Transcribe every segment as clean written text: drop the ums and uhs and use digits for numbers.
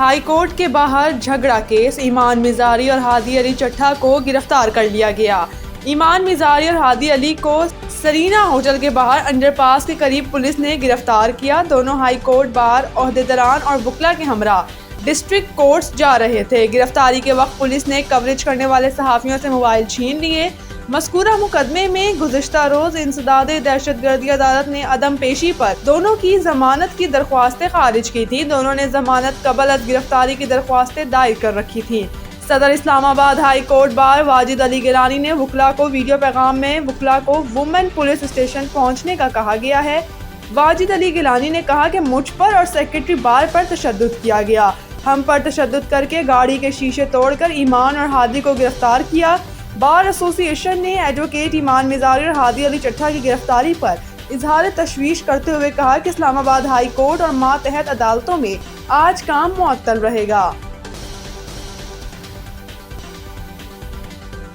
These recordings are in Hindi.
हाई कोर्ट के बाहर झगड़ा केस, ईमान मिजारी और हादी अली चट्ठा को गिरफ्तार कर लिया गया। ईमान मिजारी और हादी अली को सरीना होटल के बाहर अंडरपास के करीब पुलिस ने गिरफ्तार किया। दोनों हाई कोर्ट बार ओहदेदारान और वकला के हमरा डिस्ट्रिक्ट कोर्ट्स जा रहे थे। गिरफ्तारी के वक्त पुलिस ने कवरेज करने वाले सहाफियों से मोबाइल छीन लिए। मज़कूरा मुकदमे में गुज़िश्ता रोज इंसदादे दहशतगर्दी अदालत ने अदम पेशी पर दोनों की जमानत की दरख्वास्तें खारिज की थी। दोनों ने जमानत कबल गिरफ्तारी की दरख्वास्तें दायर कर रखी थी। सदर Islamabad high court bar Wajid Ali Gilani ने वकला को वीडियो पैगाम में वकला को वुमेन पुलिस स्टेशन पहुँचने का कहा गया है। वाजिद अली गिलानी ने कहा कि मुझ पर और सेक्रेटरी बार पर तशद्दुद किया गया। हम पर तशद्दुद करके गाड़ी के शीशे तोड़कर ईमान और हादी को गिरफ्तार किया। बार एसोसिएशन ने एडवोकेट ईमान मिजारी और हादी अली चट्ठा की गिरफ्तारी पर इजहार तशवीश करते हुए कहा कि इस्लामाबाद हाई कोर्ट और मातहत अदालतों में आज काम मुअत्तल रहेगा।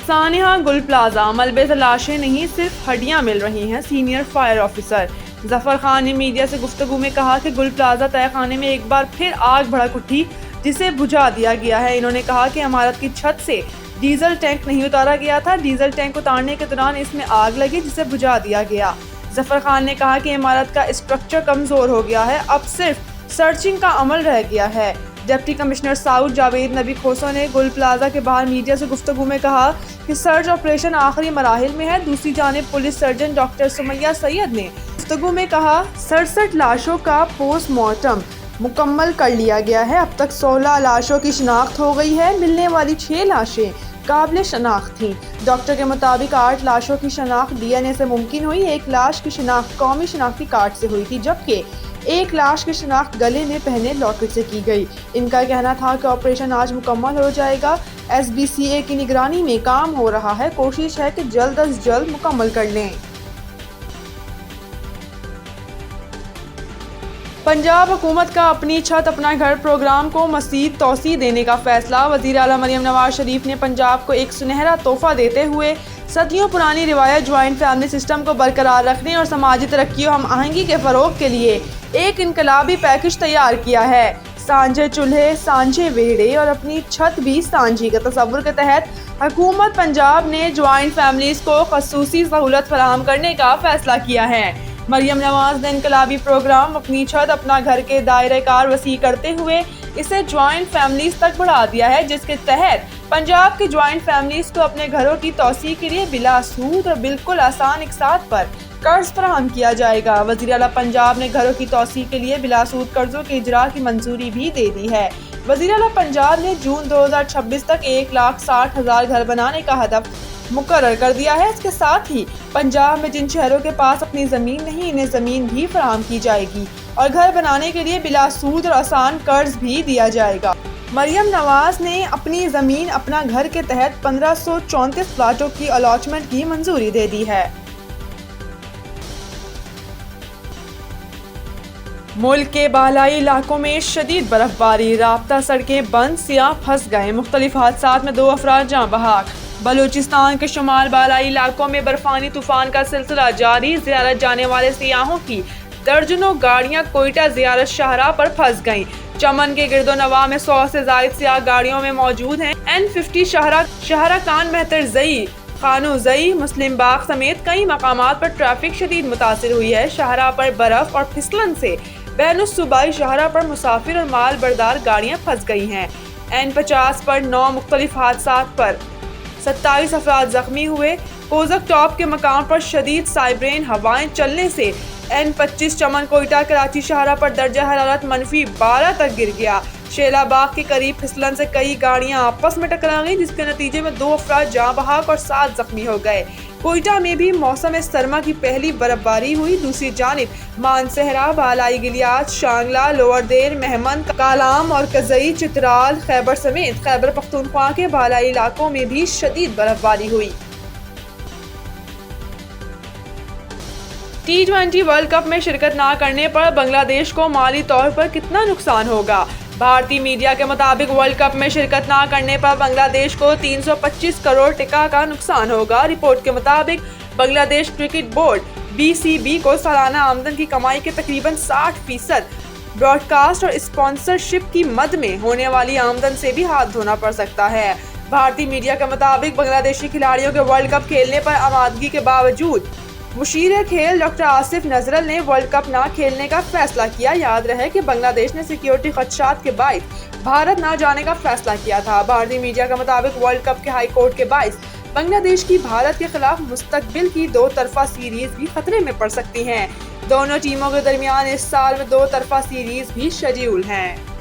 सानिया गुल प्लाजा मलबे से लाशें नहीं सिर्फ हड्डियां मिल रही हैं। Senior fire officer Zafar Khan ने मीडिया से गुफ्तगू में कहा कि गुल प्लाजा तहखाने में एक बार फिर आग भड़क उठी, जिसे बुझा दिया गया है। इन्होंने कहा कि इमारत की छत से डीजल टैंक नहीं उतारा गया था। डीजल टैंक उतारने के दौरान इसमें आग लगी, जिसे बुझा दिया गया। जफर खान ने कहा कि इमारत का स्ट्रक्चर कमजोर हो गया है, अब सिर्फ सर्चिंग का अमल रह गया है। डिप्टी कमिश्नर साउथ जावेद नबी खोसो ने गुल प्लाजा के बाहर मीडिया से गुफ्तगू में कहा कि सर्च ऑपरेशन आखिरी मराहिल में है। दूसरी जानिब police surgeon doctor Sumaiya Syed ने गुफ्तगू में कहा 67 लाशों का पोस्टमार्टम मुकम्मल कर लिया गया है। अब तक 16 लाशों की शिनाख्त हो गई है। मिलने वाली 6 लाशें काबिल शनाख्त थी। डॉक्टर के मुताबिक 8 लाशों की शनाख्त DNA से मुमकिन हुई। 1 लाश की शनाख्त कौमी शनाख्ती कार्ड से हुई थी, जबकि 1 लाश की शनाख्त गले में पहने लॉकेट से की गई। इनका कहना था कि ऑपरेशन आज मुकम्मल हो जाएगा। SBCA की निगरानी में काम हो रहा है। कोशिश है कि जल्द अज जल्द मुकम्मल कर लें। पंजाब हुकूमत का अपनी छत अपना घर प्रोग्राम को मज़ीद तौसी देने का फैसला। वज़ीर आला मरियम नवाज शरीफ ने पंजाब को एक सुनहरा तोहफा देते हुए सदियों पुरानी रिवायत ज्वाइंट फैमिली सिस्टम को बरकरार रखने और समाजी तरक्की और हम आहंगी के फ़रोग के लिए एक इनकलाबी पैकेज तैयार किया है। सांझे चूल्हे, सांझे वेड़े और अपनी छत भी सांझी के तस्वुर के तहत हुकूमत पंजाब ने ज्वाइंट फैमिलीज़ को खसूसी सहूलत फराहम करने का फैसला किया है। मरियम नवाज ने इनकलाबी प्रोग्राम अपनी छत अपना घर के दायरे कार वसी करते हुए इसे ज्वाइंट फैमिलीज तक बढ़ा दिया है, जिसके तहत पंजाब के ज्वाइंट फैमिलीज को अपने घरों की तौसी के लिए बिला सूद और बिल्कुल आसान इकसात पर कर्ज फराहम किया जाएगा। वज़ीर आला पंजाब ने घरों की तौसी के लिए बिला सूद कर्जों के इजरा की मंजूरी भी दे दी है। वज़ीर आला पंजाब ने जून 2026 तक 1,60,000 घर बनाने का हदफ मुकर्रर कर दिया है। इसके साथ ही पंजाब में जिन शहरों के पास अपनी ज़मीन नहीं, इन्हें ज़मीन भी फराहम की जाएगी और घर बनाने के लिए बिला सूद और आसान कर्ज भी दिया जाएगा। मरियम नवाज ने अपनी ज़मीन अपना घर के तहत 1534 प्लाटों की अलॉटमेंट की मंजूरी दे दी है। मुल्क के बालाई इलाकों में शदीद बर्फबारी, राब्ता सड़कें बंद, सियाह फंस गए। मुख्तलिफ हादसात में 2 अफराद जाँ बहक। बलूचिस्तान के शुमाल बालाई इलाकों में बर्फानी तूफान का सिलसिला जारी। ज़ियारत जाने वाले सियाहों की दर्जनों गाड़ियां कोयटा ज़ियारत शाहराह पर फंस गईं। चमन के गिरदो नवा में 100 से ज़ायद सियाह गाड़ियों में मौजूद हैं। N50 शाहरा कान मेहतर जई, खानू जई, मुस्लिम बाग समेत कई मकामात पर ट्रैफिक शदीद मुतासिर हुई है। शाहराह पर बर्फ और फिसलन से बैनुस सूबाई शाहराह पर मुसाफिर और माल बरदार गाड़ियां फंस गई हैं। N50 पर 9 मुख्तलिफ हादसात पर 27 अफराद जख्मी हुए। कोजक टॉप के मकाम पर शदीद साइब्रेन हवाएं चलने से N25 चमन कोयटा कराची शाहराह पर दर्जा हरारत -12 तक गिर गया। शेलाबाग के करीब फिसलन से कई गाड़ियां आपस में टकरा गईं, जिसके नतीजे में 2 अफराद जाँ बहक और 7 जख्मी हो गए। कोयटा में भी मौसम सरमा की पहली बर्फबारी हुई। दूसरी जानिब मानसहरा, बालाई गिलियात, शांगला, लोअर देर, मेहमंद, कालाम और कजई, चित्राल, खैबर समेत खैबर पख्तूनख्वा के बालाई इलाकों में भी शदीद बर्फबारी हुई। T20 वर्ल्ड कप में शिरकत न करने पर बांग्लादेश को माली तौर पर कितना नुकसान होगा? भारतीय मीडिया के मुताबिक वर्ल्ड कप में शिरकत न करने पर बांग्लादेश को 325 करोड़ टिका का नुकसान होगा। रिपोर्ट के मुताबिक बांग्लादेश क्रिकेट बोर्ड BCB को सालाना आमदन की कमाई के तकरीबन 60% ब्रॉडकास्ट और स्पॉन्सरशिप की मद में होने वाली आमदन से भी हाथ धोना पड़ सकता है। भारतीय मीडिया के मुताबिक बांग्लादेशी खिलाड़ियों के वर्ल्ड कप खेलने पर आमादगी के बावजूद मुशीर खेल डॉक्टर आसिफ नजरल ने वर्ल्ड कप न खेलने का फैसला किया। याद रहे कि बांग्लादेश ने सिक्योरिटी खदशात के बाइस भारत न जाने का फैसला किया था। भारतीय मीडिया के मुताबिक वर्ल्ड कप के हाई कोर्ट के बाइस बांग्लादेश की भारत के खिलाफ मुस्तकबिल की 2 तरफा सीरीज भी खतरे में पड़ सकती हैं। दोनों टीमों के दरमियान इस साल में 2 तरफा सीरीज भी शेड्यूल हैं।